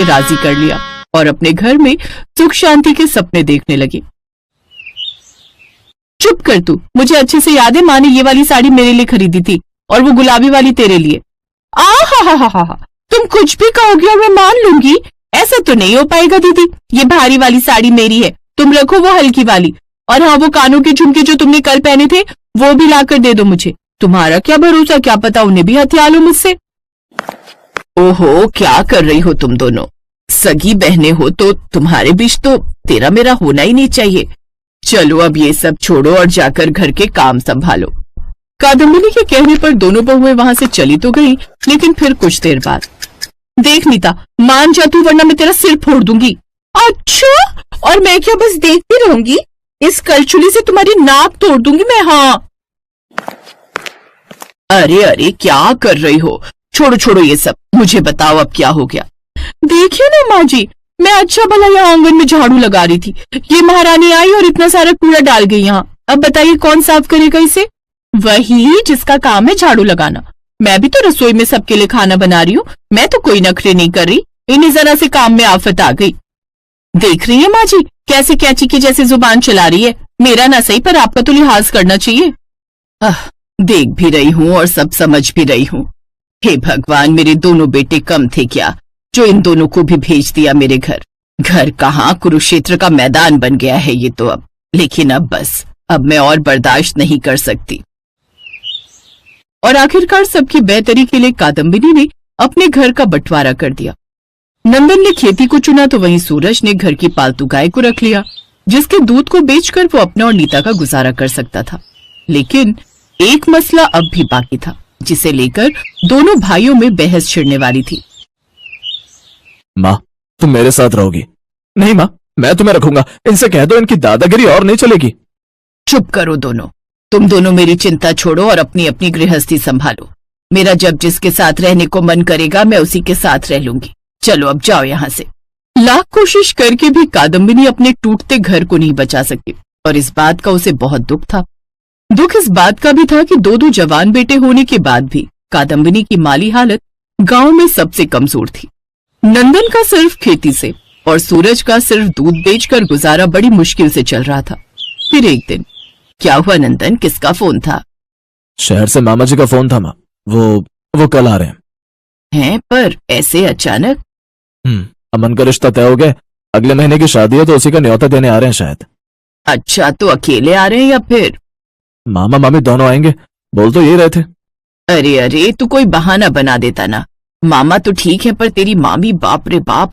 राजी कर लिया और अपने घर में सुख शांति के सपने देखने लगी। चुप कर तू, मुझे अच्छे से याद है माँ ने ये वाली साड़ी मेरे लिए खरीदी थी और वो गुलाबी वाली तेरे लिए। हा, तुम कुछ भी कहोगी और मैं मान लूंगी? ऐसा तो नहीं हो पाएगा दीदी, ये भारी वाली साड़ी मेरी है, तुम रखो वो हल्की वाली। और हाँ, वो कानों के झुमके जो तुमने कल पहने थे वो भी लाकर दे दो मुझे। तुम्हारा क्या भरोसा, क्या पता उन्हें भी हथिया लो मुझसे। ओहो, क्या कर रही हो तुम दोनों? सगी बहनें हो तो तुम्हारे बीच तो तेरा मेरा होना ही नहीं चाहिए। चलो अब ये सब छोड़ो और जाकर घर के काम संभालो। कादम्बिनी के कहने पर दोनों बहुएं वहां से चली तो गई, लेकिन फिर कुछ देर बाद, देख नीता, मान जा तू वरना मैं तेरा सिर फोड़ दूंगी। अच्छा, और मैं क्या बस देखती रहूंगी? इस कलछुली से तुम्हारी नाक तोड़ दूंगी मैं। हाँ, अरे क्या कर रही हो? छोड़ो ये सब, मुझे बताओ अब क्या हो गया। देखिए ना माँ जी, मैं अच्छा भला यहाँ आंगन में झाड़ू लगा रही थी, ये महारानी आई और इतना सारा कूड़ा डाल गई यहाँ। अब बताइए कौन साफ करेगा इसे? वही जिसका काम है झाड़ू लगाना। मैं भी तो रसोई में सबके लिए खाना बना रही हूँ, मैं तो कोई नखरे नहीं कर रही। इन्हीं जरा से काम में आफत आ गई। देख रही है माँ जी कैसे कैंची की जैसे जुबान चला रही है। मेरा ना सही पर आपका तो लिहाज करना चाहिए। देख भी रही हूँ और सब समझ भी रही हूँ। हे भगवान, मेरे दोनों बेटे कम थे क्या जो इन दोनों को भी भेज दिया मेरे घर? घर कहाँ, कुरुक्षेत्र का मैदान बन गया है ये तो अब। लेकिन अब बस, अब मैं और बर्दाश्त नहीं कर सकती। और आखिरकार सबकी बेहतरी के लिए कादम्बिनी ने अपने घर का बंटवारा कर दिया। नंदन ने खेती को चुना तो वहीं सूरज ने घर की पालतू गाय को रख लिया, जिसके दूध को बेचकर वो अपना और नीता का गुजारा कर सकता था। लेकिन एक मसला अब भी बाकी था, जिसे लेकर दोनों भाइयों में बहस छिड़ने वाली थी। माँ, तुम मेरे साथ रहोगी? नहीं माँ, मैं तुम्हें रखूंगा। इनसे कह दो इनकी दादागिरी और नहीं चलेगी। चुप करो दोनों, तुम दोनों मेरी चिंता छोड़ो और अपनी अपनी गृहस्थी संभालो। मेरा जब जिसके साथ रहने को मन करेगा मैं उसी के साथ रह लूंगी। चलो अब जाओ यहाँ से। लाख कोशिश करके भी कादम्बिनी अपने टूटते घर को नहीं बचा सकी और इस बात का उसे बहुत दुख था। दुख इस बात का भी था कि दो जवान बेटे होने के बाद भी कादम्बिनी की माली हालत गांव में सबसे कमजोर थी। नंदन का सिर्फ खेती से और सूरज का सिर्फ दूध बेचकर गुजारा बड़ी मुश्किल से चल रहा था। फिर एक दिन क्या हुआ नंदन, किसका फोन था? शहर से मामा जी का फोन था माँ, वो कल आ रहे हैं। पर ऐसे अचानक? अमन का रिश्ता तय हो गया, अगले महीने की शादी है तो उसी का न्योता देने आ रहे हैं शायद। अच्छा, तो अकेले आ रहे हैं या फिर? मामा मामी दोनों आएंगे, बोल तो ये रहे थे। अरे तू कोई बहाना बना देता ना। मामा तो ठीक है पर तेरी मामी, बाप रे बाप,